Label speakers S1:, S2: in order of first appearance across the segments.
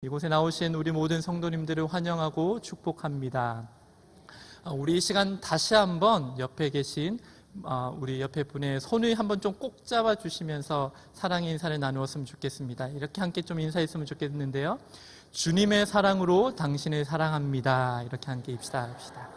S1: 이곳에 나오신 우리 모든 성도님들을 환영하고 축복합니다. 우리 이 시간 다시 한번 옆에 계신 우리 옆에 분의 손을 한번 좀 꼭 잡아주시면서 사랑의 인사를 나누었으면 좋겠습니다. 이렇게 함께 좀 인사했으면 좋겠는데요. 주님의 사랑으로 당신을 사랑합니다. 이렇게 함께 합시다.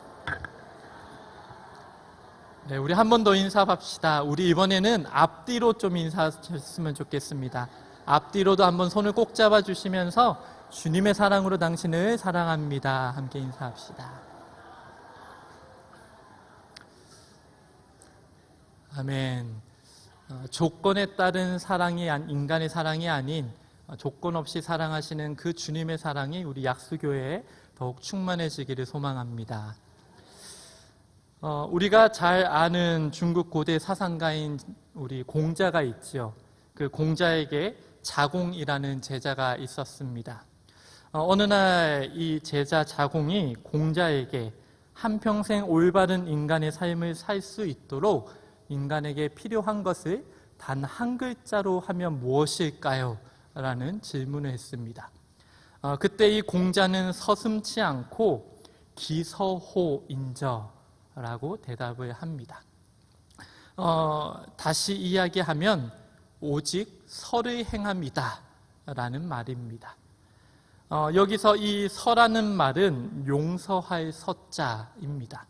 S1: 네, 우리 한 번 더 인사합시다. 우리 이번에는 앞뒤로 좀 인사했으면 좋겠습니다. 앞뒤로도 한번 손을 꼭 잡아주시면서 주님의 사랑으로 당신을 사랑합니다. 함께 인사합시다. 아멘. 조건에 따른 사랑이 인간의 사랑이 아닌 조건 없이 사랑하시는 그 주님의 사랑이 우리 약수교회에 더욱 충만해지기를 소망합니다. 우리가 잘 아는 중국 고대 사상가인 우리 공자가 있죠. 그 공자에게 자공이라는 제자가 있었습니다. 어느 날 이 제자 자공이 공자에게 한평생 올바른 인간의 삶을 살 수 있도록 인간에게 필요한 것을 단 한 글자로 하면 무엇일까요? 라는 질문을 했습니다. 그때 이 공자는 서슴지 않고 기서호인저 라고 대답을 합니다. 다시 이야기하면 오직 설을 행함이다 라는 말입니다. 여기서 이 서라는 말은 용서할 서자입니다.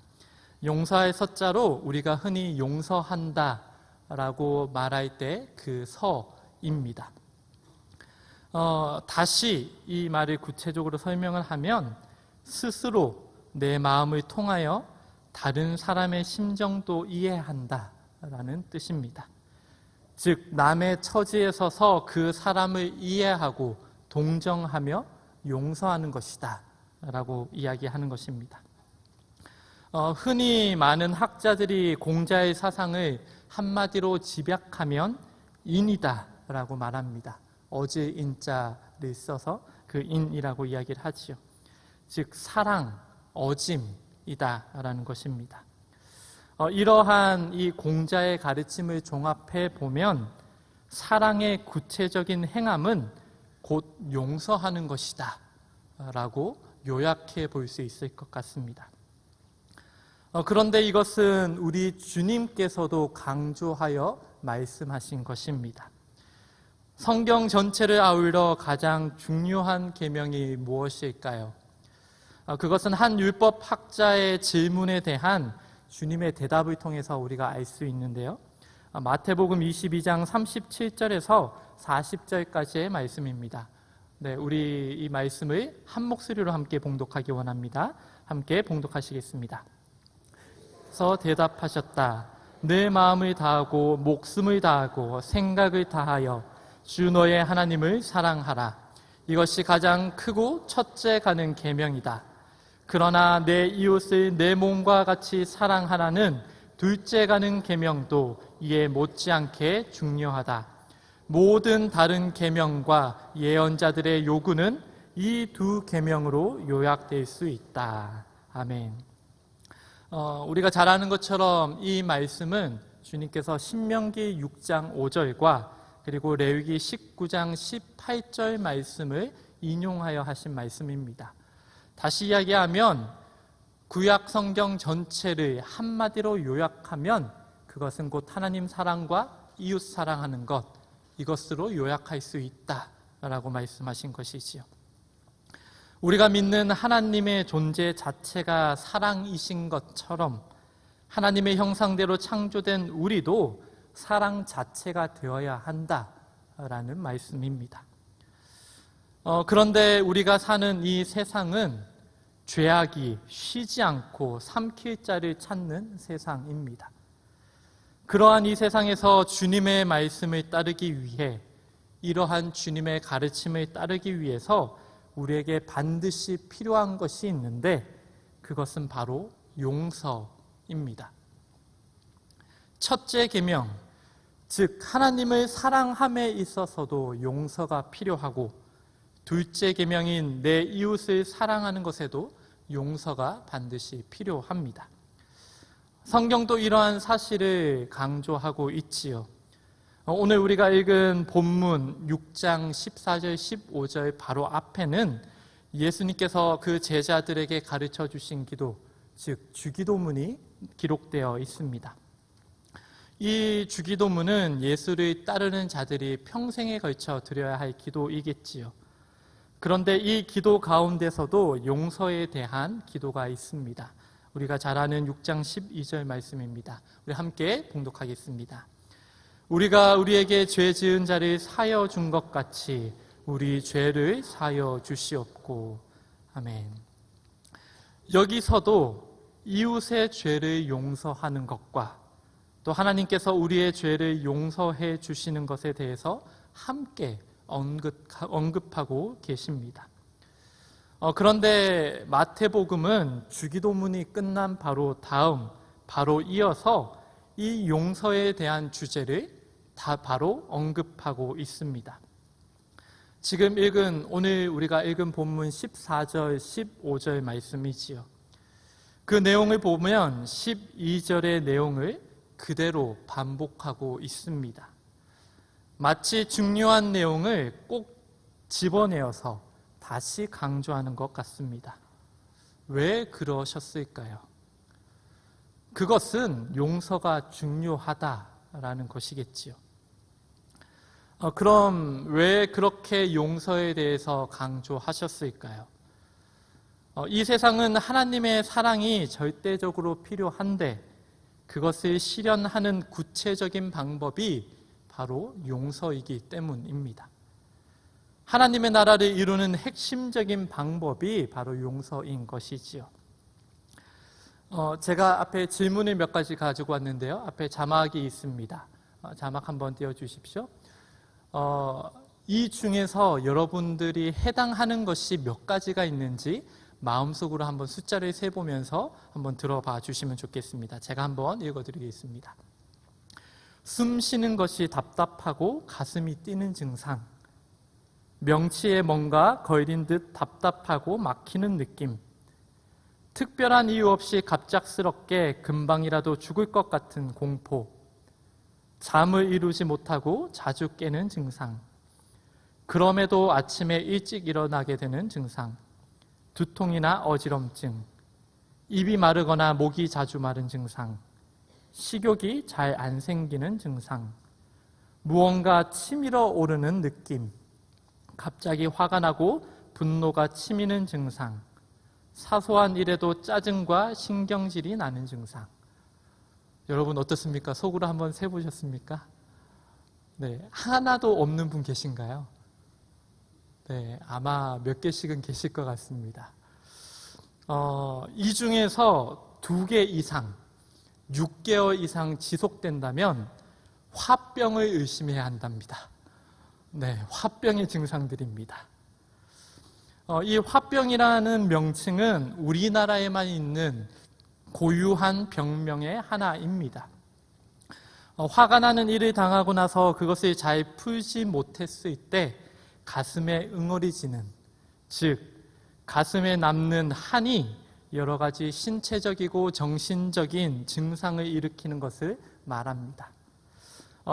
S1: 용서할 서자로 우리가 흔히 용서한다 라고 말할 때 그 서입니다. 다시 이 말을 구체적으로 설명을 하면 스스로 내 마음을 통하여 다른 사람의 심정도 이해한다 라는 뜻입니다. 즉 남의 처지에 서서 그 사람을 이해하고 동정하며 용서하는 것이다 라고 이야기하는 것입니다. 흔히 많은 학자들이 공자의 사상을 한마디로 집약하면 인이다 라고 말합니다. 어질 인자를 써서 그 인이라고 이야기를 하지요. 즉 사랑, 어짐이다 라는 것입니다. 이러한 이 공자의 가르침을 종합해 보면 사랑의 구체적인 행함은 곧 용서하는 것이다 라고 요약해 볼 수 있을 것 같습니다. 그런데 이것은 우리 주님께서도 강조하여 말씀하신 것입니다. 성경 전체를 아울러 가장 중요한 계명이 무엇일까요? 그것은 한 율법 학자의 질문에 대한 주님의 대답을 통해서 우리가 알 수 있는데요. 마태복음 22장 37절에서 40절까지의 말씀입니다. 네, 우리 이 말씀을 한 목소리로 함께 봉독하기 원합니다. 함께 봉독하시겠습니다. 그래서 대답하셨다. 내 마음을 다하고 목숨을 다하고 생각을 다하여 주 너의 하나님을 사랑하라. 이것이 가장 크고 첫째 가는 계명이다. 그러나 내 이웃을 내 몸과 같이 사랑하라는 둘째 가는 계명도 이에 못지않게 중요하다. 모든 다른 계명과 예언자들의 요구는 이 두 계명으로 요약될 수 있다. 아멘. 우리가 잘 아는 것처럼 이 말씀은 주님께서 신명기 6장 5절과 그리고 레위기 19장 18절 말씀을 인용하여 하신 말씀입니다. 다시 이야기하면 구약 성경 전체를 한마디로 요약하면 그것은 곧 하나님 사랑과 이웃 사랑하는 것, 이것으로 요약할 수 있다라고 말씀하신 것이지요. 우리가 믿는 하나님의 존재 자체가 사랑이신 것처럼 하나님의 형상대로 창조된 우리도 사랑 자체가 되어야 한다라는 말씀입니다. 그런데 우리가 사는 이 세상은 죄악이 쉬지 않고 삼킬 자를 찾는 세상입니다. 그러한 이 세상에서 주님의 말씀을 따르기 위해 이러한 주님의 가르침을 따르기 위해서 우리에게 반드시 필요한 것이 있는데 그것은 바로 용서입니다. 첫째 계명, 즉 하나님을 사랑함에 있어서도 용서가 필요하고 둘째 계명인 내 이웃을 사랑하는 것에도 용서가 반드시 필요합니다. 성경도 이러한 사실을 강조하고 있지요. 오늘 우리가 읽은 본문 6장 14절 15절 바로 앞에는 예수님께서 그 제자들에게 가르쳐 주신 기도, 즉 주기도문이 기록되어 있습니다. 이 주기도문은 예수를 따르는 자들이 평생에 걸쳐 드려야 할 기도이겠지요. 그런데 이 기도 가운데서도 용서에 대한 기도가 있습니다. 우리가 잘 아는 6장 12절 말씀입니다. 우리 함께 봉독하겠습니다. 우리가 우리에게 죄 지은 자를 사여 준 것 같이 우리 죄를 사여 주시옵고. 아멘. 여기서도 이웃의 죄를 용서하는 것과 또 하나님께서 우리의 죄를 용서해 주시는 것에 대해서 함께 언급하고 계십니다. 그런데 마태복음은 주기도문이 끝난 바로 이어서 이 용서에 대한 주제를 다 바로 언급하고 있습니다. 지금 오늘 우리가 읽은 본문 14절, 15절 말씀이지요. 그 내용을 보면 12절의 내용을 그대로 반복하고 있습니다. 마치 중요한 내용을 꼭 집어내어서 다시 강조하는 것 같습니다. 왜 그러셨을까요? 그것은 용서가 중요하다라는 것이겠지요. 그럼 왜 그렇게 용서에 대해서 강조하셨을까요? 이 세상은 하나님의 사랑이 절대적으로 필요한데 그것을 실현하는 구체적인 방법이 바로 용서이기 때문입니다. 하나님의 나라를 이루는 핵심적인 방법이 바로 용서인 것이지요. 제가 앞에 질문을 몇 가지 가지고 왔는데요. 앞에 자막이 있습니다. 자막 한번 띄워주십시오. 이 중에서 여러분들이 해당하는 것이 몇 가지가 있는지 마음속으로 한번 숫자를 세보면서 한번 들어봐 주시면 좋겠습니다. 제가 한번 읽어드리겠습니다. 숨 쉬는 것이 답답하고 가슴이 뛰는 증상, 명치에 뭔가 걸린 듯 답답하고 막히는 느낌, 특별한 이유 없이 갑작스럽게 금방이라도 죽을 것 같은 공포, 잠을 이루지 못하고 자주 깨는 증상, 그럼에도 아침에 일찍 일어나게 되는 증상, 두통이나 어지럼증, 입이 마르거나 목이 자주 마른 증상, 식욕이 잘 안 생기는 증상, 무언가 치밀어 오르는 느낌, 갑자기 화가 나고 분노가 치미는 증상, 사소한 일에도 짜증과 신경질이 나는 증상. 여러분 어떻습니까? 속으로 한번 세보셨습니까? 네, 하나도 없는 분 계신가요? 네, 아마 몇 개씩은 계실 것 같습니다. 이 중에서 2개 이상, 6개월 이상 지속된다면 화병을 의심해야 한답니다. 네, 화병의 증상들입니다. 이 화병이라는 명칭은 우리나라에만 있는 고유한 병명의 하나입니다. 화가 나는 일을 당하고 나서 그것을 잘 풀지 못했을 때 가슴에 응어리지는, 즉 가슴에 남는 한이 여러 가지 신체적이고 정신적인 증상을 일으키는 것을 말합니다.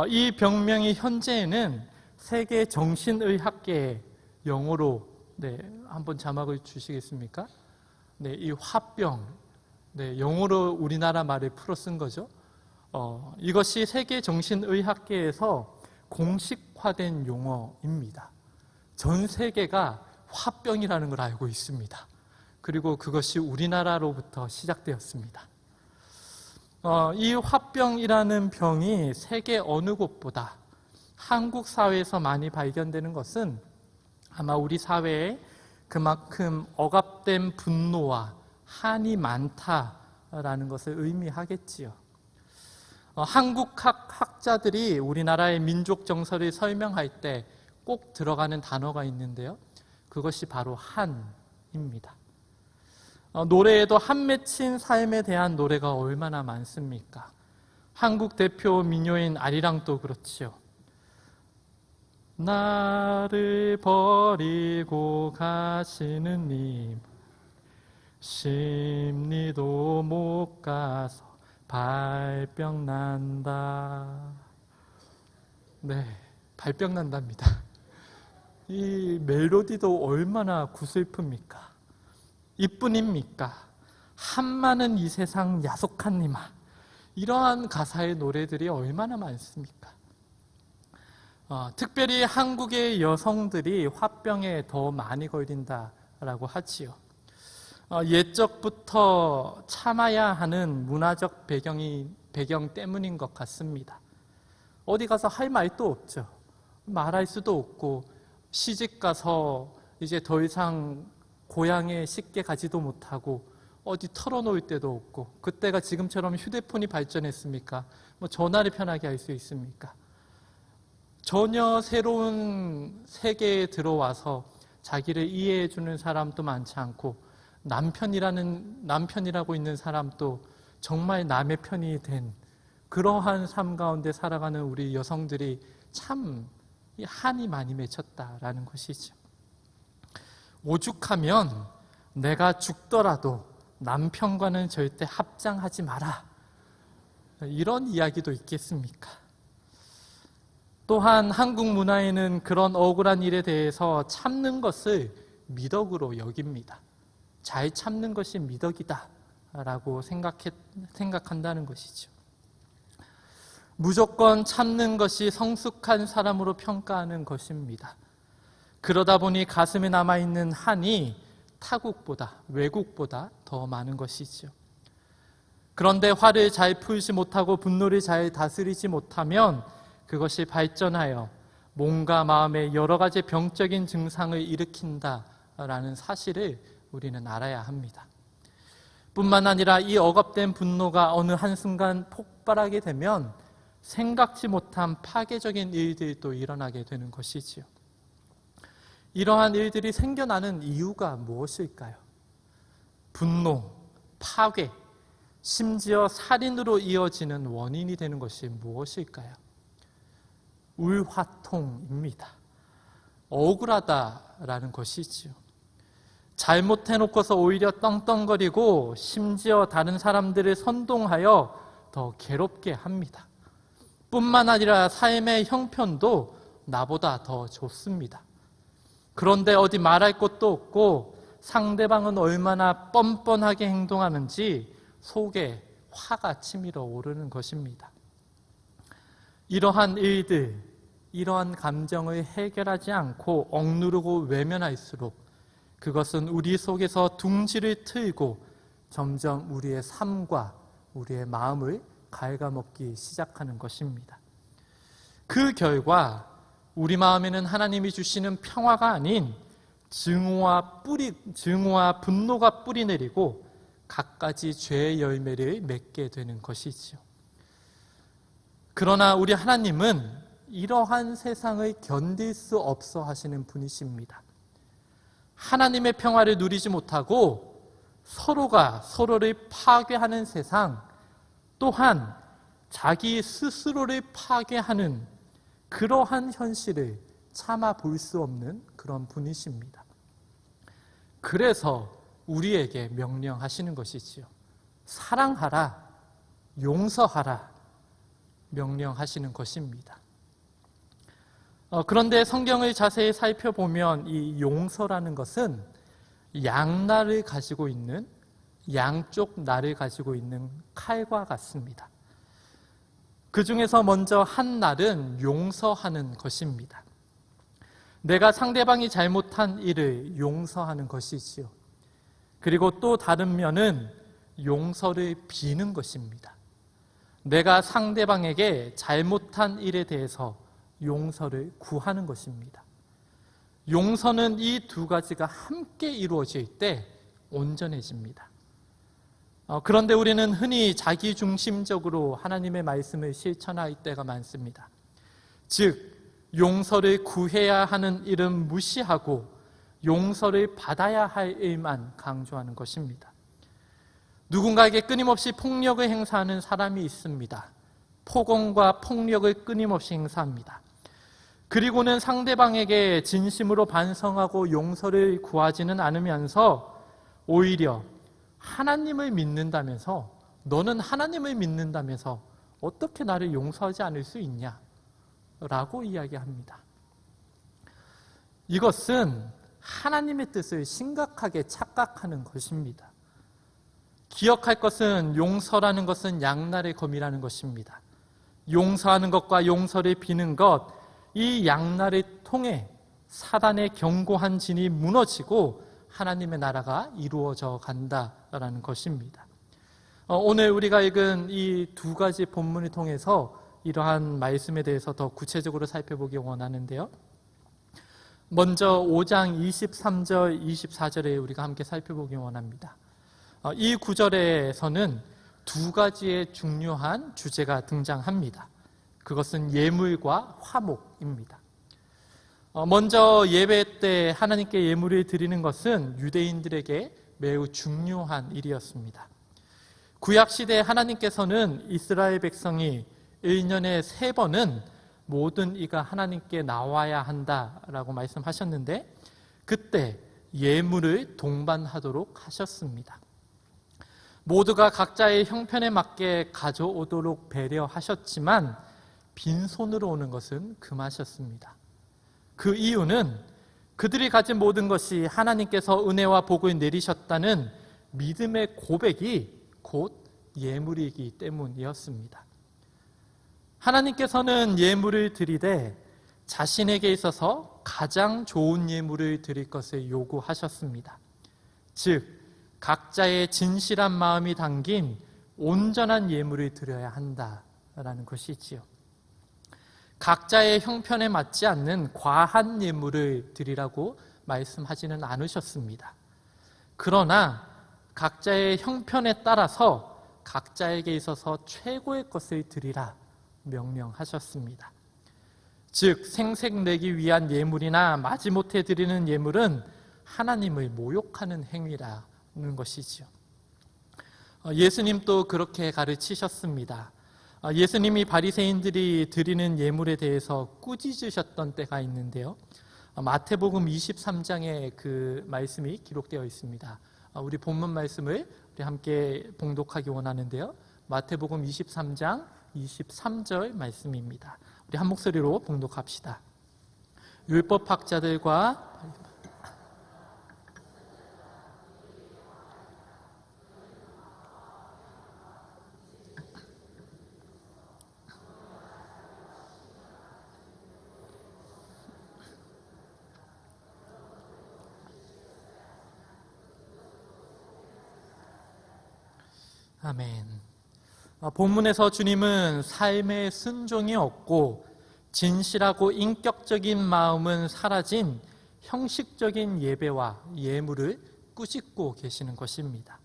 S1: 이 병명이 현재는 세계 정신의학계의 영어로, 네, 한번 자막을 주시겠습니까? 네, 이 화병, 네, 영어로 우리나라 말을 풀어 쓴 거죠. 이것이 세계 정신의학계에서 공식화된 용어입니다. 전 세계가 화병이라는 걸 알고 있습니다. 그리고 그것이 우리나라로부터 시작되었습니다. 이 화병이라는 병이 세계 어느 곳보다 한국 사회에서 많이 발견되는 것은 아마 우리 사회에 그만큼 억압된 분노와 한이 많다라는 것을 의미하겠지요. 한국 학자들이 우리나라의 민족 정서를 설명할 때 꼭 들어가는 단어가 있는데요. 그것이 바로 한입니다. 노래에도 한 맺힌 삶에 대한 노래가 얼마나 많습니까? 한국 대표 민요인 아리랑도 그렇지요. 나를 버리고 가시는 님, 심리도 못 가서 발병 난다. 네, 발병 난답니다. 이 멜로디도 얼마나 구슬픕니까? 이뿐입니까? 한많은 이 세상 야속한니마. 이러한 가사의 노래들이 얼마나 많습니까? 특별히 한국의 여성들이 화병에 더 많이 걸린다라고 하지요. 옛적부터 참아야 하는 문화적 배경 때문인 것 같습니다. 어디 가서 할 말도 없죠. 말할 수도 없고 시집 가서 이제 더 이상 고향에 쉽게 가지도 못하고 어디 털어놓을 데도 없고, 그때가 지금처럼 휴대폰이 발전했습니까? 뭐 전화를 편하게 할 수 있습니까? 전혀 새로운 세계에 들어와서 자기를 이해해 주는 사람도 많지 않고, 남편이라고 있는 사람도 정말 남의 편이 된 그러한 삶 가운데 살아가는 우리 여성들이 참 한이 많이 맺혔다라는 것이죠. 오죽하면 내가 죽더라도 남편과는 절대 합장하지 마라, 이런 이야기도 있겠습니까? 또한 한국 문화에는 그런 억울한 일에 대해서 참는 것을 미덕으로 여깁니다. 잘 참는 것이 미덕이다 라고 생각한다는 것이죠. 무조건 참는 것이 성숙한 사람으로 평가하는 것입니다. 그러다 보니 가슴에 남아있는 한이 타국보다, 외국보다 더 많은 것이죠. 그런데 화를 잘 풀지 못하고 분노를 잘 다스리지 못하면 그것이 발전하여 몸과 마음에 여러 가지 병적인 증상을 일으킨다라는 사실을 우리는 알아야 합니다. 뿐만 아니라 이 억압된 분노가 어느 한순간 폭발하게 되면 생각지 못한 파괴적인 일들도 일어나게 되는 것이지요. 이러한 일들이 생겨나는 이유가 무엇일까요? 분노, 파괴, 심지어 살인으로 이어지는 원인이 되는 것이 무엇일까요? 울화통입니다. 억울하다라는 것이지요. 잘못해놓고서 오히려 떵떵거리고 심지어 다른 사람들을 선동하여 더 괴롭게 합니다. 뿐만 아니라 삶의 형편도 나보다 더 좋습니다. 그런데 어디 말할 것도 없고 상대방은 얼마나 뻔뻔하게 행동하는지 속에 화가 치밀어 오르는 것입니다. 이러한 일들, 이러한 감정을 해결하지 않고 억누르고 외면할수록 그것은 우리 속에서 둥지를 틀고 점점 우리의 삶과 우리의 마음을 갉아먹기 시작하는 것입니다. 그 결과 우리 마음에는 하나님이 주시는 평화가 아닌 증오와 분노가 뿌리내리고 갖가지 죄의 열매를 맺게 되는 것이지요. 그러나 우리 하나님은 이러한 세상을 견딜 수 없어 하시는 분이십니다. 하나님의 평화를 누리지 못하고 서로가 서로를 파괴하는 세상, 또한 자기 스스로를 파괴하는 그러한 현실을 참아 볼 수 없는 그런 분이십니다. 그래서 우리에게 명령하시는 것이지요. 사랑하라, 용서하라 명령하시는 것입니다. 그런데 성경을 자세히 살펴보면 이 용서라는 것은 양날을 가지고 있는, 양쪽 날을 가지고 있는 칼과 같습니다. 그 중에서 먼저 한 날은 용서하는 것입니다. 내가 상대방이 잘못한 일을 용서하는 것이지요. 그리고 또 다른 면은 용서를 비는 것입니다. 내가 상대방에게 잘못한 일에 대해서 용서를 구하는 것입니다. 용서는 이 두 가지가 함께 이루어질 때 온전해집니다. 그런데 우리는 흔히 자기중심적으로 하나님의 말씀을 실천할 때가 많습니다. 즉, 용서를 구해야 하는 일은 무시하고 용서를 받아야 할 일만 강조하는 것입니다. 누군가에게 끊임없이 폭력을 행사하는 사람이 있습니다. 폭언과 폭력을 끊임없이 행사합니다. 그리고는 상대방에게 진심으로 반성하고 용서를 구하지는 않으면서 오히려 하나님을 믿는다면서, 너는 하나님을 믿는다면서 어떻게 나를 용서하지 않을 수 있냐, 라고 이야기합니다. 이것은 하나님의 뜻을 심각하게 착각하는 것입니다. 기억할 것은 용서라는 것은 양날의 검이라는 것입니다. 용서하는 것과 용서를 비는 것, 이 양날을 통해 사단의 견고한 진이 무너지고 하나님의 나라가 이루어져 간다라는 것입니다. 오늘 우리가 읽은 이 두 가지 본문을 통해서 이러한 말씀에 대해서 더 구체적으로 살펴보기 원하는데요. 먼저 5장 23절, 24절에 우리가 함께 살펴보기 원합니다. 이 구절에서는 두 가지의 중요한 주제가 등장합니다. 그것은 예물과 화목입니다. 먼저 예배 때 하나님께 예물을 드리는 것은 유대인들에게 매우 중요한 일이었습니다. 구약시대에 하나님께서는 이스라엘 백성이 1년에 3번은 모든 이가 하나님께 나와야 한다라고 말씀하셨는데 그때 예물을 동반하도록 하셨습니다. 모두가 각자의 형편에 맞게 가져오도록 배려하셨지만 빈손으로 오는 것은 금하셨습니다. 그 이유는 그들이 가진 모든 것이 하나님께서 은혜와 복을 내리셨다는 믿음의 고백이 곧 예물이기 때문이었습니다. 하나님께서는 예물을 드리되 자신에게 있어서 가장 좋은 예물을 드릴 것을 요구하셨습니다. 즉 각자의 진실한 마음이 담긴 온전한 예물을 드려야 한다라는 것이지요. 각자의 형편에 맞지 않는 과한 예물을 드리라고 말씀하지는 않으셨습니다. 그러나 각자의 형편에 따라서 각자에게 있어서 최고의 것을 드리라 명령하셨습니다. 즉 생색내기 위한 예물이나 마지못해 드리는 예물은 하나님을 모욕하는 행위라는 것이지요. 예수님도 그렇게 가르치셨습니다. 예수님이 바리새인들이 드리는 예물에 대해서 꾸짖으셨던 때가 있는데요. 마태복음 23장에 그 말씀이 기록되어 있습니다. 우리 본문 말씀을 우리 함께 봉독하기 원하는데요. 마태복음 23장 23절 말씀입니다. 우리 한 목소리로 봉독합시다. 율법학자들과 아멘. 본문에서 주님은 삶의 순종이 없고 진실하고 인격적인 마음은 사라진 형식적인 예배와 예물을 꾸짖고 계시는 것입니다.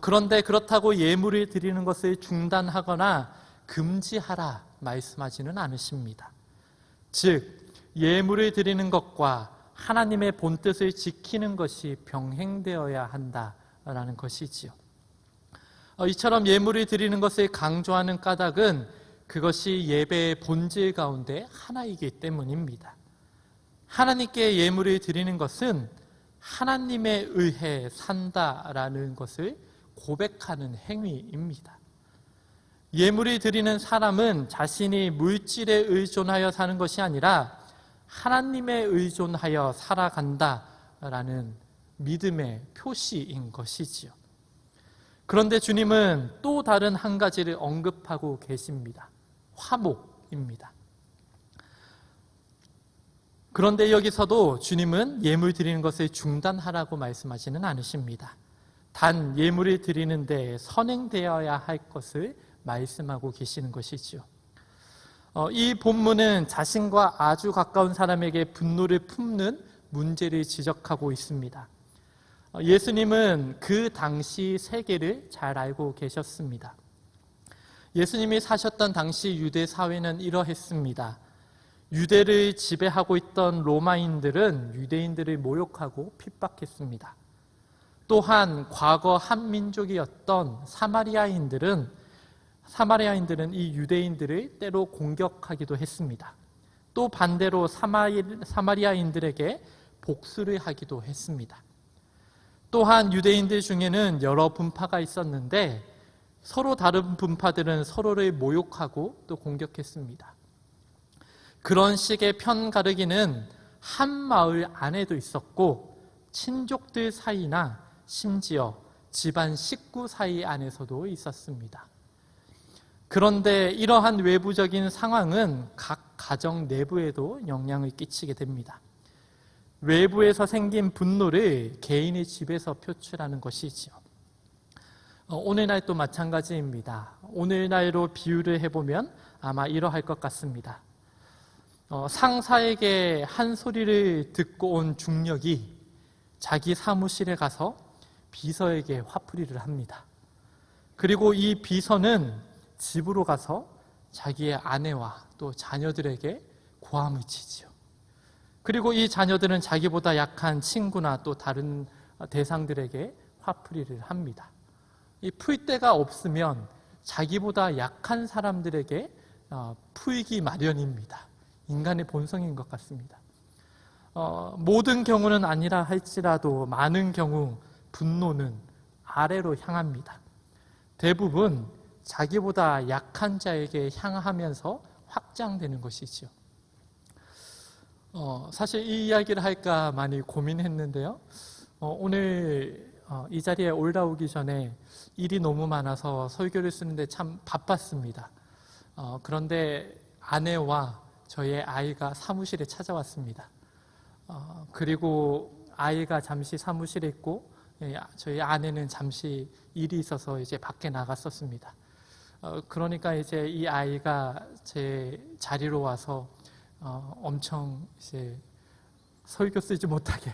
S1: 그런데 그렇다고 예물을 드리는 것을 중단하거나 금지하라 말씀하지는 않으십니다. 즉 예물을 드리는 것과 하나님의 본뜻을 지키는 것이 병행되어야 한다라는 것이지요. 이처럼 예물을 드리는 것을 강조하는 까닭은 그것이 예배의 본질 가운데 하나이기 때문입니다. 하나님께 예물을 드리는 것은 하나님에 의해 산다라는 것을 고백하는 행위입니다. 예물을 드리는 사람은 자신이 물질에 의존하여 사는 것이 아니라 하나님에 의존하여 살아간다라는 믿음의 표시인 것이지요. 그런데 주님은 또 다른 한 가지를 언급하고 계십니다. 화목입니다. 그런데 여기서도 주님은 예물 드리는 것을 중단하라고 말씀하지는 않으십니다. 단 예물을 드리는데 선행되어야 할 것을 말씀하고 계시는 것이죠. 이 본문은 자신과 아주 가까운 사람에게 분노를 품는 문제를 지적하고 있습니다. 예수님은 그 당시 세계를 잘 알고 계셨습니다. 예수님이 사셨던 당시 유대 사회는 이러했습니다. 유대를 지배하고 있던 로마인들은 유대인들을 모욕하고 핍박했습니다. 또한 과거 한민족이었던 사마리아인들은 이 유대인들을 때로 공격하기도 했습니다. 또 반대로 사마리아인들에게 복수를 하기도 했습니다. 또한 유대인들 중에는 여러 분파가 있었는데 서로 다른 분파들은 서로를 모욕하고 또 공격했습니다. 그런 식의 편가르기는 한 마을 안에도 있었고 친족들 사이나 심지어 집안 식구 사이 안에서도 있었습니다. 그런데 이러한 외부적인 상황은 각 가정 내부에도 영향을 끼치게 됩니다. 외부에서 생긴 분노를 개인의 집에서 표출하는 것이지요. 오늘날도 마찬가지입니다. 오늘날로 비유를 해보면 아마 이러할 것 같습니다. 상사에게 한 소리를 듣고 온 중력이 자기 사무실에 가서 비서에게 화풀이를 합니다. 그리고 이 비서는 집으로 가서 자기의 아내와 또 자녀들에게 고함을 치지요. 그리고 이 자녀들은 자기보다 약한 친구나 또 다른 대상들에게 화풀이를 합니다. 이 풀 데가 없으면 자기보다 약한 사람들에게 풀기 마련입니다. 인간의 본성인 것 같습니다. 모든 경우는 아니라 할지라도 많은 경우 분노는 아래로 향합니다. 대부분 자기보다 약한 자에게 향하면서 확장되는 것이죠. 사실 이 이야기를 할까 많이 고민했는데요. 오늘 이 자리에 올라오기 전에 일이 너무 많아서 설교를 쓰는데 참 바빴습니다. 그런데 아내와 저의 아이가 사무실에 찾아왔습니다. 그리고 아이가 잠시 사무실에 있고 저희 아내는 잠시 일이 있어서 이제 밖에 나갔었습니다. 그러니까 이제 이 아이가 제 자리로 와서 엄청 이제 설교 쓰지 못하게,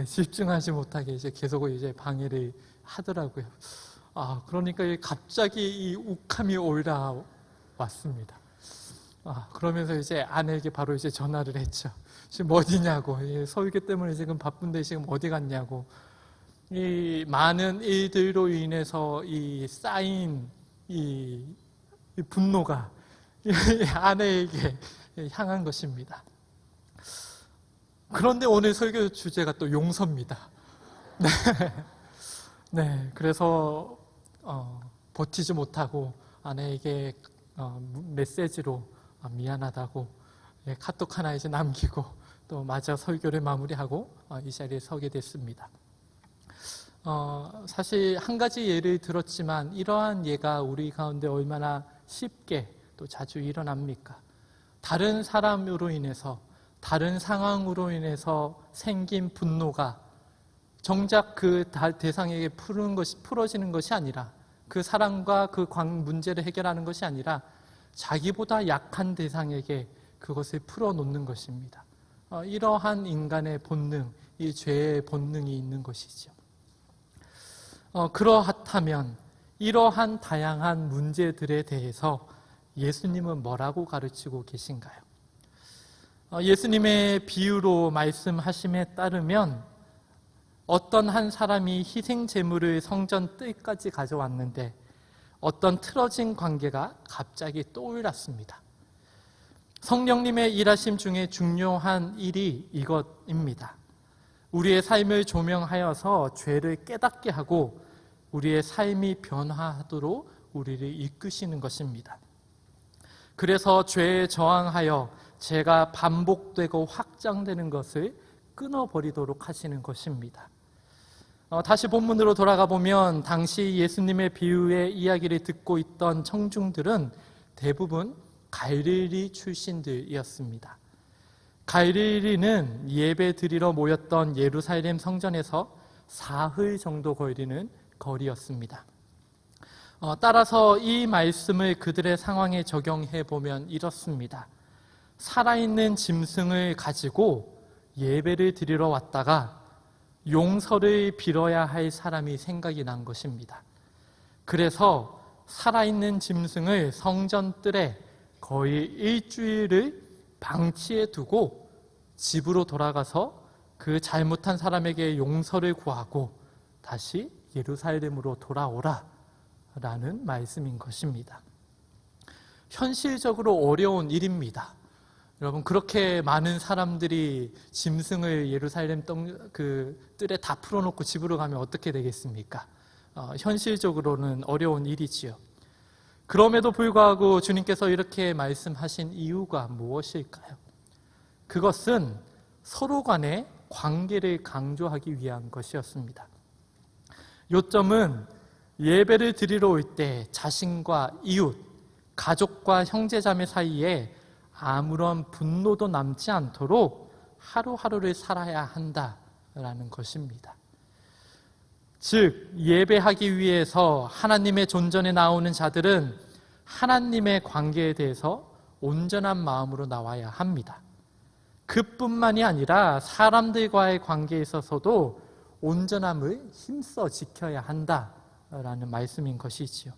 S1: 집중하지 못하게 이제 계속 이제 방해를 하더라고요. 그러니까 갑자기 이 욱함이 올라왔습니다. 그러면서 이제 아내에게 바로 이제 전화를 했죠. 지금 어디냐고, 설교 때문에 지금 바쁜데 지금 어디 갔냐고. 이 많은 일들로 인해서 이 쌓인 이 분노가 이 아내에게 향한 것입니다. 그런데 오늘 설교 주제가 또 용서입니다. 네, 그래서 버티지 못하고 아내에게 메시지로 미안하다고 카톡 하나 이제 남기고 또 마저 설교를 마무리하고 이 자리에 서게 됐습니다. 사실 한 가지 예를 들었지만 이러한 예가 우리 가운데 얼마나 쉽게 또 자주 일어납니까? 다른 사람으로 인해서, 다른 상황으로 인해서 생긴 분노가 정작 그 대상에게 풀어지는 것이 아니라, 그 사람과 그 문제를 해결하는 것이 아니라 자기보다 약한 대상에게 그것을 풀어놓는 것입니다. 이러한 인간의 본능, 이 죄의 본능이 있는 것이죠. 그렇다면 이러한 다양한 문제들에 대해서 예수님은 뭐라고 가르치고 계신가요? 예수님의 비유로 말씀하심에 따르면 어떤 한 사람이 희생 제물을 성전 뜰까지 가져왔는데 어떤 틀어진 관계가 갑자기 떠올랐습니다. 성령님의 일하심 중에 중요한 일이 이것입니다. 우리의 삶을 조명하여서 죄를 깨닫게 하고 우리의 삶이 변화하도록 우리를 이끄시는 것입니다. 그래서 죄에 저항하여 죄가 반복되고 확장되는 것을 끊어버리도록 하시는 것입니다. 다시 본문으로 돌아가 보면 당시 예수님의 비유의 이야기를 듣고 있던 청중들은 대부분 갈릴리 출신들이었습니다. 갈릴리는 예배 드리러 모였던 예루살렘 성전에서 사흘 정도 거리는 거리였습니다. 따라서 이 말씀을 그들의 상황에 적용해 보면 이렇습니다. 살아있는 짐승을 가지고 예배를 드리러 왔다가 용서를 빌어야 할 사람이 생각이 난 것입니다. 그래서 살아있는 짐승을 성전 뜰에 거의 일주일을 방치해 두고 집으로 돌아가서 그 잘못한 사람에게 용서를 구하고 다시 예루살렘으로 돌아오라 라는 말씀인 것입니다. 현실적으로 어려운 일입니다. 여러분, 그렇게 많은 사람들이 짐승을 예루살렘 뜰에 다 풀어놓고 집으로 가면 어떻게 되겠습니까? 현실적으로는 어려운 일이지요. 그럼에도 불구하고 주님께서 이렇게 말씀하신 이유가 무엇일까요? 그것은 서로 간의 관계를 강조하기 위한 것이었습니다. 요점은 예배를 드리러 올 때 자신과 이웃, 가족과 형제자매 사이에 아무런 분노도 남지 않도록 하루하루를 살아야 한다라는 것입니다. 즉, 예배하기 위해서 하나님의 존전에 나오는 자들은 하나님의 관계에 대해서 온전한 마음으로 나와야 합니다. 그뿐만이 아니라 사람들과의 관계에 있어서도 온전함을 힘써 지켜야 한다라는 말씀인 것이지요.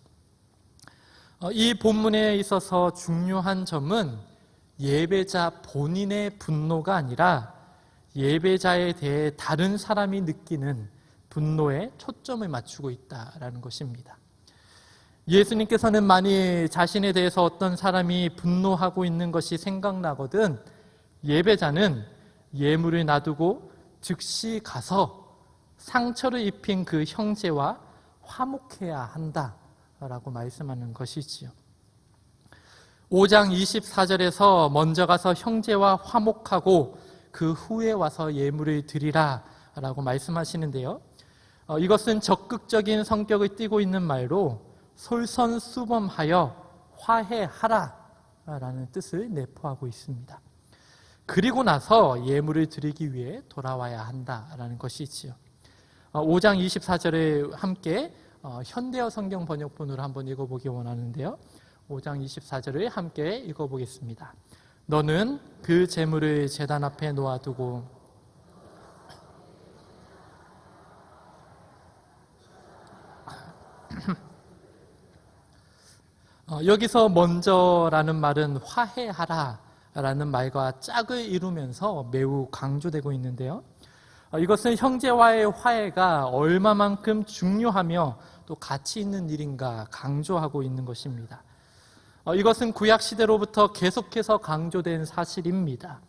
S1: 이 본문에 있어서 중요한 점은 예배자 본인의 분노가 아니라 예배자에 대해 다른 사람이 느끼는 분노에 초점을 맞추고 있다라는 것입니다. 예수님께서는 만일 자신에 대해서 어떤 사람이 분노하고 있는 것이 생각나거든 예배자는 예물을 놔두고 즉시 가서 상처를 입힌 그 형제와 화목해야 한다라고 말씀하는 것이지요. 5장 24절에서 먼저 가서 형제와 화목하고 그 후에 와서 예물을 드리라 라고 말씀하시는데요. 이것은 적극적인 성격을 띠고 있는 말로 솔선수범하여 화해하라 라는 뜻을 내포하고 있습니다. 그리고 나서 예물을 드리기 위해 돌아와야 한다라는 것이지요. 5장 24절에 함께 현대어 성경 번역본으로 한번 읽어보기 원하는데요. 5장 24절을 함께 읽어보겠습니다. 너는 그 재물을 제단 앞에 놓아두고 여기서 먼저라는 말은 화해하라 라는 말과 짝을 이루면서 매우 강조되고 있는데요. 이것은 형제와의 화해가 얼마만큼 중요하며 또 가치 있는 일인가 강조하고 있는 것입니다. 이것은 구약시대로부터 계속해서 강조된 사실입니다.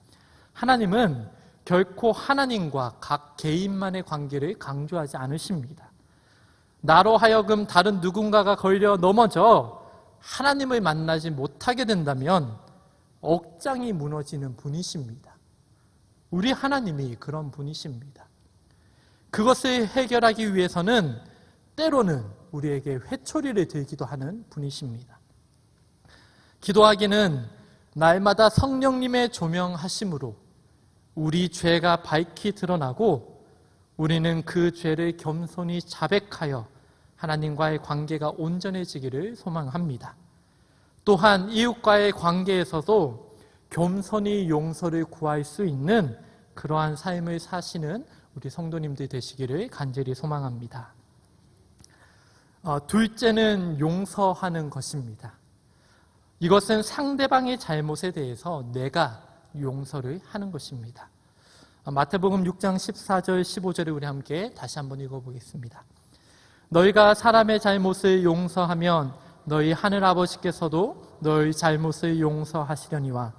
S1: 하나님은 결코 하나님과 각 개인만의 관계를 강조하지 않으십니다. 나로 하여금 다른 누군가가 걸려 넘어져 하나님을 만나지 못하게 된다면 억장이 무너지는 분이십니다. 우리 하나님이 그런 분이십니다. 그것을 해결하기 위해서는 때로는 우리에게 회초리를 들기도 하는 분이십니다. 기도하기는 날마다 성령님의 조명하심으로 우리 죄가 밝히 드러나고 우리는 그 죄를 겸손히 자백하여 하나님과의 관계가 온전해지기를 소망합니다. 또한 이웃과의 관계에서도 겸손히 용서를 구할 수 있는 그러한 삶을 사시는 우리 성도님들 되시기를 간절히 소망합니다. 둘째는 용서하는 것입니다. 이것은 상대방의 잘못에 대해서 내가 용서를 하는 것입니다. 마태복음 6장 14절 15절을 우리 함께 다시 한번 읽어보겠습니다. 너희가 사람의 잘못을 용서하면 너희 하늘 아버지께서도 너희 잘못을 용서하시려니와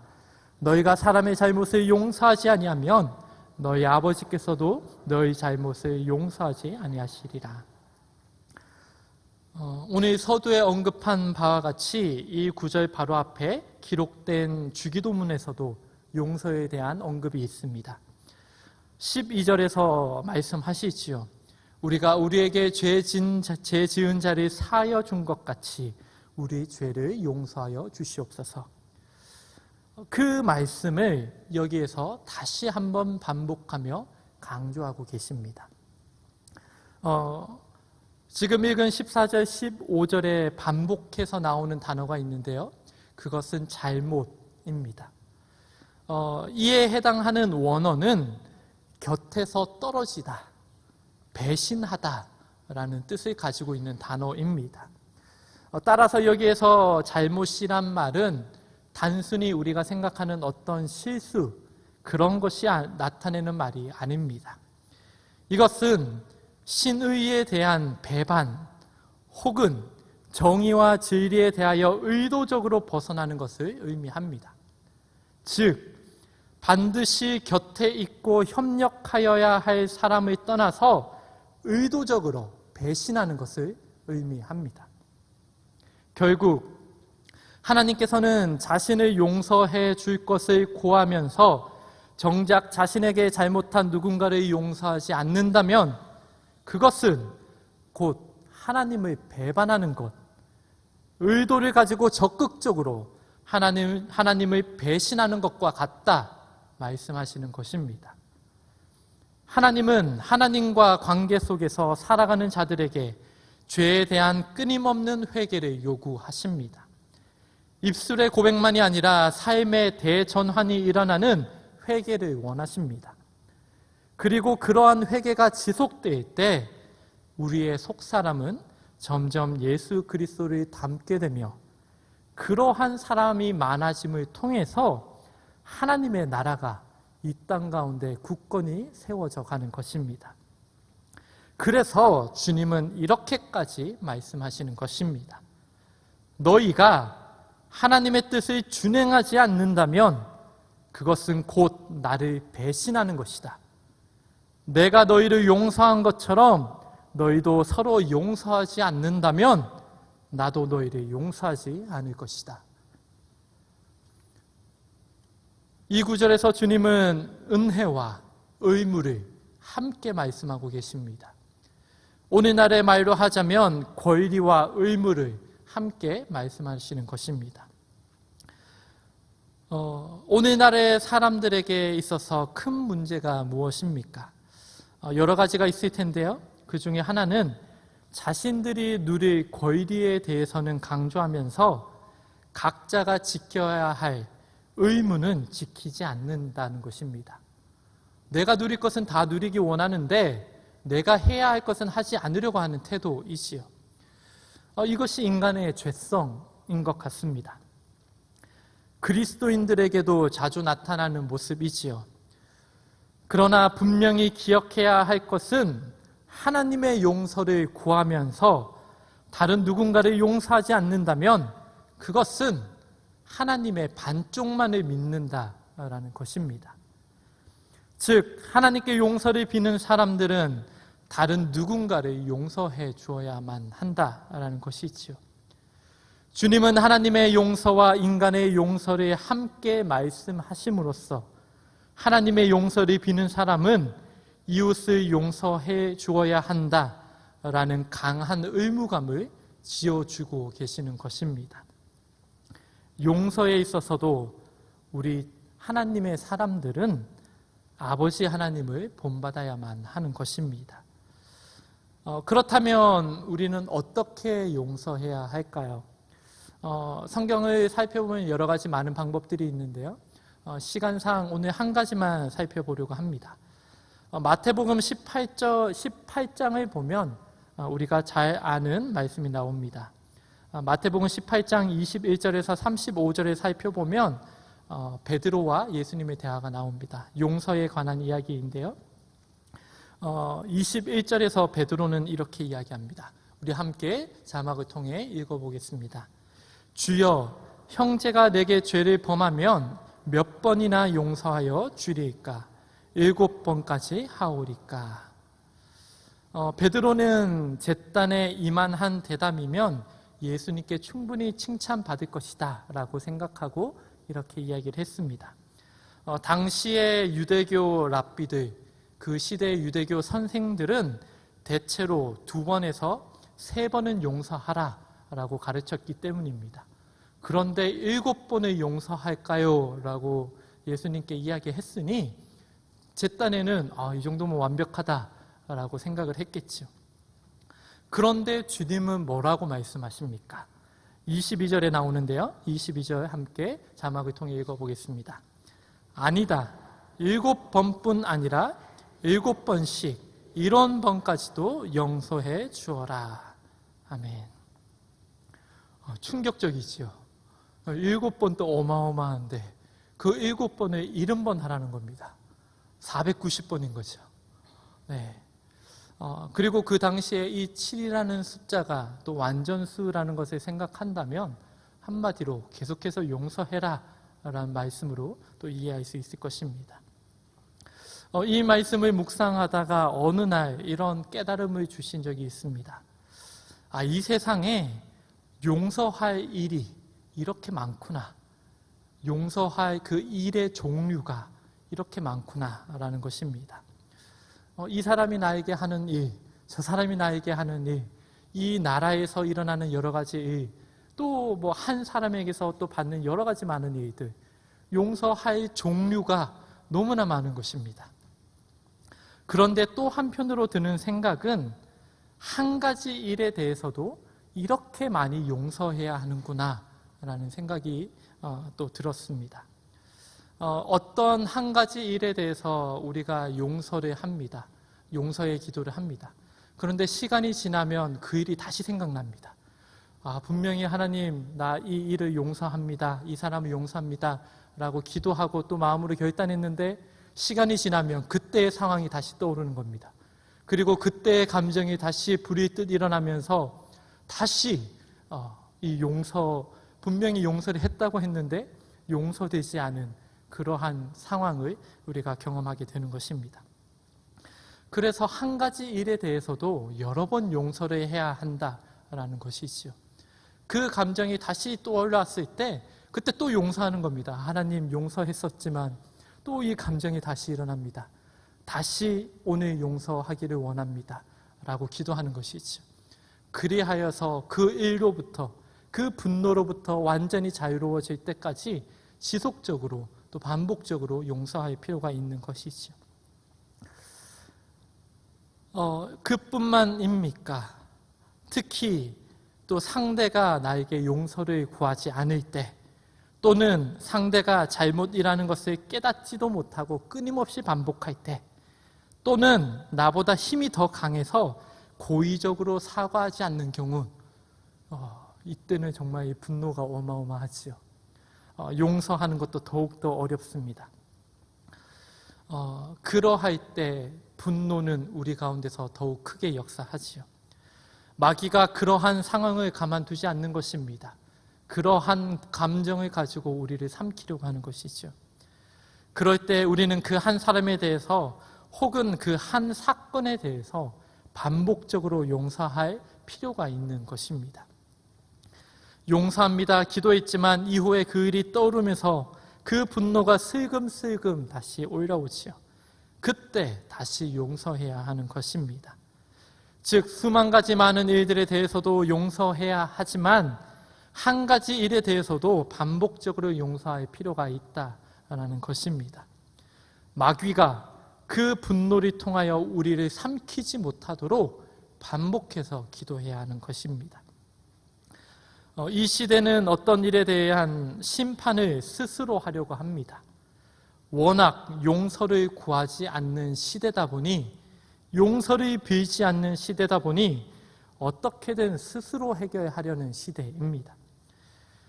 S1: 너희가 사람의 잘못을 용서하지 아니하면 너희 아버지께서도 너희 잘못을 용서하지 아니하시리라. 오늘 서두에 언급한 바와 같이 이 구절 바로 앞에 기록된 주기도문에서도 용서에 대한 언급이 있습니다. 12절에서 말씀하시지요. 우리가 우리에게 죄 지은 자를 사하여 준 것 같이 우리 죄를 용서하여 주시옵소서. 그 말씀을 여기에서 다시 한번 반복하며 강조하고 계십니다. 지금 읽은 14절, 15절에 반복해서 나오는 단어가 있는데요. 그것은 잘못입니다. 이에 해당하는 원어는 곁에서 떨어지다, 배신하다라는 뜻을 가지고 있는 단어입니다. 따라서 여기에서 잘못이란 말은 단순히 우리가 생각하는 어떤 실수, 그런 것이 나타내는 말이 아닙니다. 이것은 신의에 대한 배반 혹은 정의와 진리에 대하여 의도적으로 벗어나는 것을 의미합니다. 즉, 반드시 곁에 있고 협력하여야 할 사람을 떠나서 의도적으로 배신하는 것을 의미합니다. 결국 하나님께서는 자신을 용서해 줄 것을 고하면서 정작 자신에게 잘못한 누군가를 용서하지 않는다면 그것은 곧 하나님을 배반하는 것, 의도를 가지고 적극적으로 하나님을 배신하는 것과 같다 말씀하시는 것입니다. 하나님은 하나님과 관계 속에서 살아가는 자들에게 죄에 대한 끊임없는 회개를 요구하십니다. 입술의 고백만이 아니라 삶의 대전환이 일어나는 회개를 원하십니다. 그리고 그러한 회개가 지속될 때 우리의 속사람은 점점 예수 그리스도를 닮게 되며 그러한 사람이 많아짐을 통해서 하나님의 나라가 이 땅 가운데 굳건히 세워져 가는 것입니다. 그래서 주님은 이렇게까지 말씀하시는 것입니다. 너희가 하나님의 뜻을 준행하지 않는다면 그것은 곧 나를 배신하는 것이다. 내가 너희를 용서한 것처럼 너희도 서로 용서하지 않는다면 나도 너희를 용서하지 않을 것이다. 이 구절에서 주님은 은혜와 의무를 함께 말씀하고 계십니다. 오늘날의 말로 하자면 권리와 의무를 함께 말씀하시는 것입니다. 오늘날의 사람들에게 있어서 큰 문제가 무엇입니까? 여러 가지가 있을 텐데요. 그 중에 하나는 자신들이 누릴 권리에 대해서는 강조하면서 각자가 지켜야 할 의무는 지키지 않는다는 것입니다. 내가 누릴 것은 다 누리기 원하는데 내가 해야 할 것은 하지 않으려고 하는 태도이지요. 이것이 인간의 죄성인 것 같습니다. 그리스도인들에게도 자주 나타나는 모습이지요. 그러나 분명히 기억해야 할 것은 하나님의 용서를 구하면서 다른 누군가를 용서하지 않는다면 그것은 하나님의 반쪽만을 믿는다라는 것입니다. 즉 하나님께 용서를 비는 사람들은 다른 누군가를 용서해 주어야만 한다라는 것이지요. 주님은 하나님의 용서와 인간의 용서를 함께 말씀하심으로써 하나님의 용서를 비는 사람은 이웃을 용서해 주어야 한다라는 강한 의무감을 지어주고 계시는 것입니다. 용서에 있어서도 우리 하나님의 사람들은 아버지 하나님을 본받아야만 하는 것입니다. 그렇다면 우리는 어떻게 용서해야 할까요? 성경을 살펴보면 여러 가지 많은 방법들이 있는데요. 시간상 오늘 한 가지만 살펴보려고 합니다. 마태복음 18장을 보면 우리가 잘 아는 말씀이 나옵니다. 마태복음 18장 21절에서 35절을 살펴보면 베드로와 예수님의 대화가 나옵니다. 용서에 관한 이야기인데요. 21절에서 베드로는 이렇게 이야기합니다. 우리 함께 자막을 통해 읽어보겠습니다. 주여, 형제가 내게 죄를 범하면 몇 번이나 용서하여 주리이까? 7번까지 하오리까? 베드로는 제단에 이만한 대담이면 예수님께 충분히 칭찬받을 것이다 라고 생각하고 이렇게 이야기를 했습니다. 당시의 유대교 랍비들, 그 시대의 유대교 선생들은 대체로 2번에서 3번은 용서하라 라고 가르쳤기 때문입니다. 그런데 7번을 용서할까요? 라고 예수님께 이야기했으니 제 딴에는 이 정도면 완벽하다 라고 생각을 했겠죠. 그런데 주님은 뭐라고 말씀하십니까? 22절에 나오는데요. 22절 함께 자막을 통해 읽어보겠습니다. 아니다. 7번뿐 아니라 7번씩 이런 번까지도 용서해 주어라. 아멘. 충격적이지요. 7번도 어마어마한데 그 7번을 70번 하라는 겁니다. 490번인 거죠. 네. 그리고 그 당시에 이 7이라는 숫자가 또 완전수라는 것을 생각한다면 한마디로 계속해서 용서해라 라는 말씀으로 또 이해할 수 있을 것입니다. 이 말씀을 묵상하다가 어느 날 이런 깨달음을 주신 적이 있습니다. 이 세상에 용서할 일이 이렇게 많구나. 용서할 그 일의 종류가 이렇게 많구나라는 것입니다. 이 사람이 나에게 하는 일, 저 사람이 나에게 하는 일, 이 나라에서 일어나는 여러 가지 일, 또 뭐 한 사람에게서 또 받는 여러 가지 많은 일들, 용서할 종류가 너무나 많은 것입니다. 그런데 또 한편으로 드는 생각은 한 가지 일에 대해서도 이렇게 많이 용서해야 하는구나 라는 생각이 또 들었습니다. 어떤 한 가지 일에 대해서 우리가 용서를 합니다. 용서의 기도를 합니다. 그런데 시간이 지나면 그 일이 다시 생각납니다. 분명히 하나님, 나 이 일을 용서합니다. 이 사람을 용서합니다. 라고 기도하고 또 마음으로 결단했는데 시간이 지나면 그때의 상황이 다시 떠오르는 겁니다. 그리고 그때의 감정이 다시 불일듯 일어나면서 다시 이 분명히 용서를 했다고 했는데 용서되지 않은 그러한 상황을 우리가 경험하게 되는 것입니다. 그래서 한 가지 일에 대해서도 여러 번 용서를 해야 한다라는 것이지요. 그 감정이 다시 또 올라왔을 때 그때 또 용서하는 겁니다. 하나님, 용서했었지만 또 이 감정이 다시 일어납니다. 다시 오늘 용서하기를 원합니다. 라고 기도하는 것이죠. 그리하여서 그 일로부터, 그 분노로부터 완전히 자유로워질 때까지 지속적으로 또 반복적으로 용서할 필요가 있는 것이죠. 그뿐만입니까? 특히 또 상대가 나에게 용서를 구하지 않을 때, 또는 상대가 잘못 일하는 것을 깨닫지도 못하고 끊임없이 반복할 때, 또는 나보다 힘이 더 강해서 고의적으로 사과하지 않는 경우, 이때는 정말 이 분노가 어마어마하지요. 용서하는 것도 더욱더 어렵습니다. 그러할 때 분노는 우리 가운데서 더욱 크게 역사하지요. 마귀가 그러한 상황을 가만두지 않는 것입니다. 그러한 감정을 가지고 우리를 삼키려고 하는 것이죠. 그럴 때 우리는 그 한 사람에 대해서 혹은 그 한 사건에 대해서 반복적으로 용서할 필요가 있는 것입니다. 용서합니다 기도했지만 이후에 그 일이 떠오르면서 그 분노가 슬금슬금 다시 올라오지요. 그때 다시 용서해야 하는 것입니다. 즉 수만 가지 많은 일들에 대해서도 용서해야 하지만 한 가지 일에 대해서도 반복적으로 용서할 필요가 있다라는 것입니다. 마귀가 그 분노를 통하여 우리를 삼키지 못하도록 반복해서 기도해야 하는 것입니다. 이 시대는 어떤 일에 대한 심판을 스스로 하려고 합니다. 워낙 용서를 구하지 않는 시대다 보니, 용서를 빌지 않는 시대다 보니 어떻게든 스스로 해결하려는 시대입니다.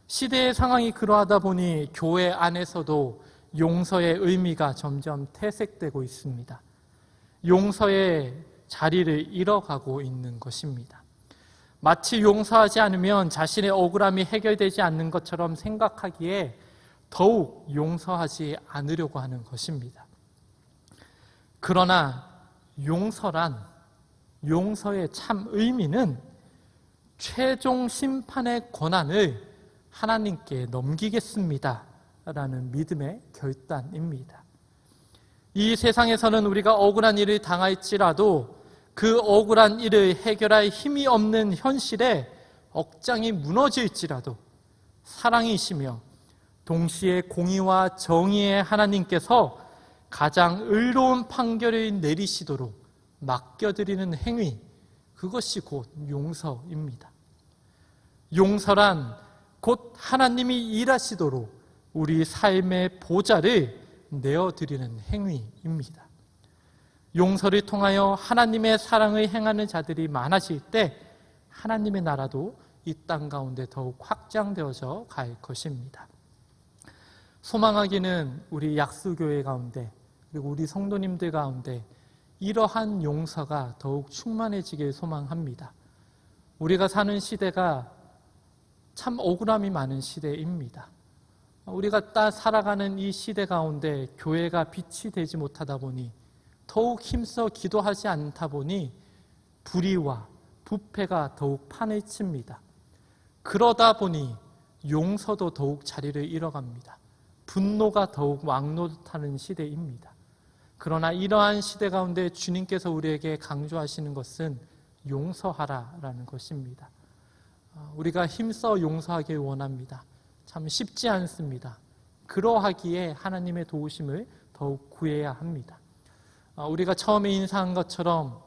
S1: 시대의 상황이 그러하다 보니 교회 안에서도 용서의 의미가 점점 퇴색되고 있습니다. 용서의 자리를 잃어가고 있는 것입니다. 마치 용서하지 않으면 자신의 억울함이 해결되지 않는 것처럼 생각하기에 더욱 용서하지 않으려고 하는 것입니다. 그러나 용서의 참 의미는 최종 심판의 권한을 하나님께 넘기겠습니다 라는 믿음의 결단입니다. 이 세상에서는 우리가 억울한 일을 당할지라도 그 억울한 일을 해결할 힘이 없는 현실에 억장이 무너질지라도 사랑이시며 동시에 공의와 정의의 하나님께서 가장 의로운 판결을 내리시도록 맡겨드리는 행위, 그것이 곧 용서입니다. 용서란 곧 하나님이 일하시도록 우리 삶의 보좌를 내어드리는 행위입니다. 용서를 통하여 하나님의 사랑을 행하는 자들이 많아질 때 하나님의 나라도 이 땅 가운데 더욱 확장되어져 갈 것입니다. 소망하기는 우리 약수교회 가운데 그리고 우리 성도님들 가운데 이러한 용서가 더욱 충만해지길 소망합니다. 우리가 사는 시대가 참 억울함이 많은 시대입니다. 우리가 살아가는 이 시대 가운데 교회가 빛이 되지 못하다 보니, 더욱 힘써 기도하지 않다 보니 불의와 부패가 더욱 판을 칩니다. 그러다 보니 용서도 더욱 자리를 잃어갑니다. 분노가 더욱 왕노릇하는 시대입니다. 그러나 이러한 시대 가운데 주님께서 우리에게 강조하시는 것은 용서하라라는 것입니다. 우리가 힘써 용서하길 원합니다. 참 쉽지 않습니다. 그러하기에 하나님의 도우심을 더욱 구해야 합니다. 우리가 처음에 인사한 것처럼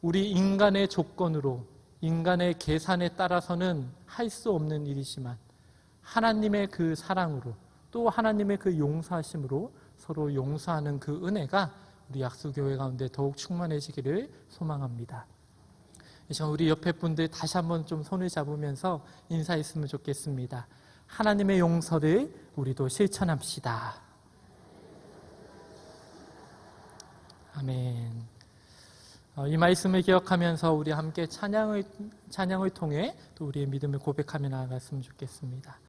S1: 우리 인간의 조건으로, 인간의 계산에 따라서는 할 수 없는 일이지만 하나님의 그 사랑으로, 또 하나님의 그 용서하심으로 서로 용서하는 그 은혜가 우리 약수교회 가운데 더욱 충만해지기를 소망합니다. 이 시간 우리 옆에 분들 다시 한번 좀 손을 잡으면서 인사했으면 좋겠습니다. 하나님의 용서를 우리도 실천합시다. 아멘. 이 말씀을 기억하면서 우리 함께 찬양을 통해 또 우리의 믿음을 고백하며 나아갔으면 좋겠습니다.